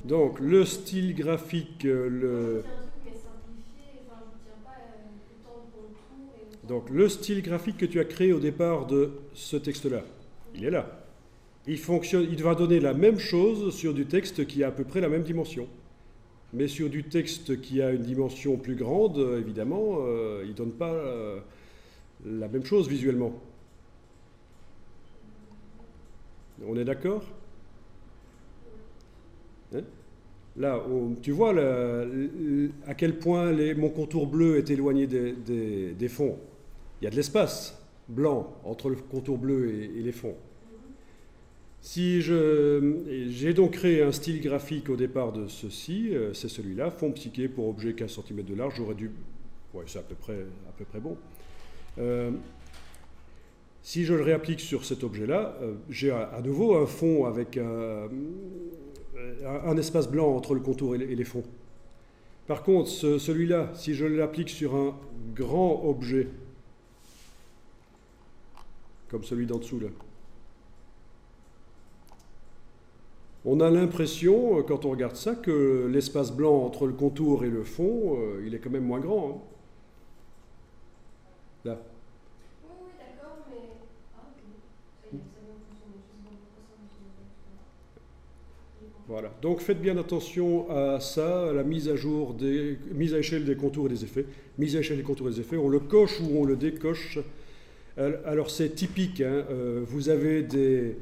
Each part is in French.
Donc, le style graphique, Moi, je retiens un truc, mais simplifié. Enfin, je retiens pas autant de contours et donc, autant. le style graphique que tu as créé au départ de ce texte-là, il est là. Il fonctionne, il va donner la même chose sur du texte qui a à peu près la même dimension. Mais sur du texte qui a une dimension plus grande, évidemment, il ne donne pas la même chose visuellement. On est d'accord? Hein? Là, tu vois à quel point mon contour bleu est éloigné des fonds. Il y a de l'espace blanc entre le contour bleu et les fonds. Si j'ai donc créé un style graphique au départ de ceci, c'est celui-là, fond psyché pour objet 15 cm de large, j'aurais dû... Ouais, c'est à peu près bon. Si je le réapplique sur cet objet-là, j'ai à nouveau un fond avec un espace blanc entre le contour et les fonds. Par contre, celui-là, si je l'applique sur un grand objet, comme celui d'en dessous là, on a l'impression, quand on regarde ça, que l'espace blanc entre le contour et le fond, il est quand même moins grand. Hein. Là. Oui, oui, d'accord, mais. Ah, ok. Ça vient de fonctionner. Je sais pas pourquoi ça fonctionne pas. Voilà. Donc faites bien attention à ça, à la mise à échelle des contours et des effets. Mise à échelle des contours et des effets, on le coche ou on le décoche. Alors c'est typique, hein, vous avez des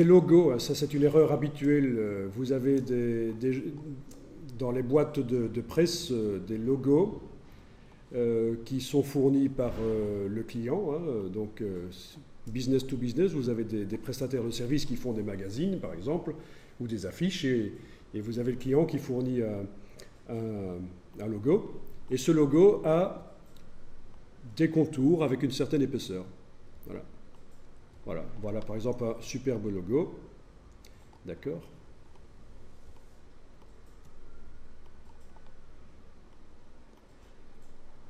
logos, hein, ça c'est une erreur habituelle, vous avez dans les boîtes de presse des logos qui sont fournis par le client, hein, donc business to business, vous avez des prestataires de services qui font des magazines par exemple, ou des affiches, et vous avez le client qui fournit un logo, et ce logo a des contours avec une certaine épaisseur. Voilà. Voilà par exemple un superbe logo. D'accord?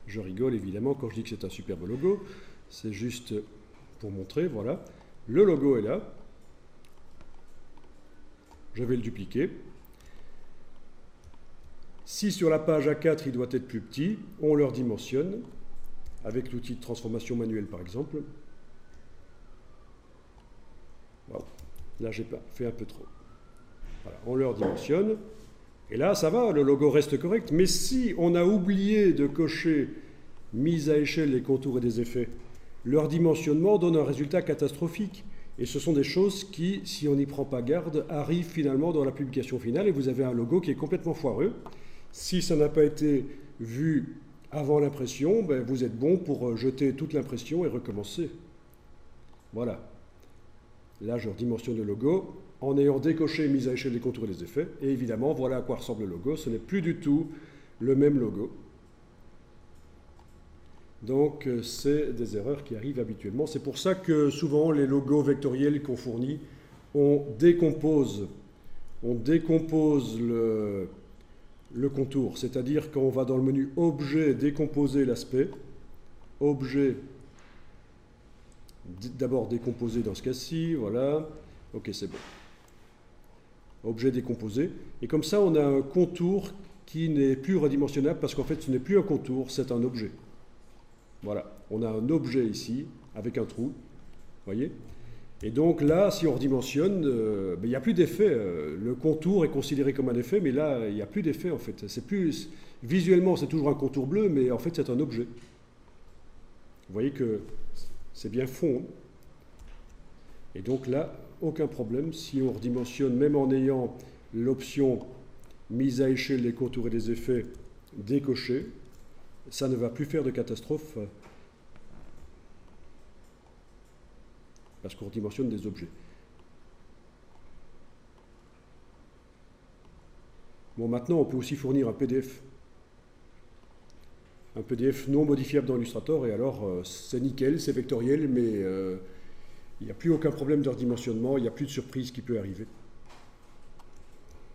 Je rigole évidemment quand je dis que c'est un superbe logo. C'est juste pour montrer, voilà. Le logo est là. Je vais le dupliquer. Si sur la page A4 il doit être plus petit, on le redimensionne avec l'outil de transformation manuelle par exemple. Wow. Là j'ai fait un peu trop. Voilà, on le redimensionne. Et là ça va, le logo reste correct. Mais si on a oublié de cocher mise à échelle des contours et des effets, le redimensionnement donne un résultat catastrophique. Et ce sont des choses qui, si on n'y prend pas garde, arrivent finalement dans la publication finale et vous avez un logo qui est complètement foireux. Si ça n'a pas été vu avant l'impression, ben vous êtes bon pour jeter toute l'impression et recommencer. Voilà. Là, je redimensionne le logo en ayant décoché mise à échelle des contours et des effets. Et évidemment, voilà à quoi ressemble le logo. Ce n'est plus du tout le même logo. Donc, c'est des erreurs qui arrivent habituellement. C'est pour ça que souvent, les logos vectoriels qu'on fournit, on décompose le contour. C'est-à-dire qu'on va dans le menu Objet, décomposer l'aspect. Objet, d'abord décomposer dans ce cas-ci, voilà. Ok, c'est bon. Objet décomposé. Et comme ça, on a un contour qui n'est plus redimensionnable parce qu'en fait, ce n'est plus un contour, c'est un objet. Voilà, on a un objet ici avec un trou, voyez. Et donc là, si on redimensionne, il n'y a plus d'effet. Le contour est considéré comme un effet, mais là, il n'y a plus d'effet en fait. C'est plus, visuellement, c'est toujours un contour bleu, mais en fait, c'est un objet. Vous voyez que c'est bien fond. Hein. Et donc là, aucun problème. Si on redimensionne, même en ayant l'option mise à échelle des contours et des effets décochée, ça ne va plus faire de catastrophe parce qu'on redimensionne des objets. Bon, maintenant, on peut aussi fournir un PDF. Un PDF non modifiable dans Illustrator, et alors c'est nickel, c'est vectoriel, mais il n'y a plus aucun problème de redimensionnement, il n'y a plus de surprise qui peut arriver.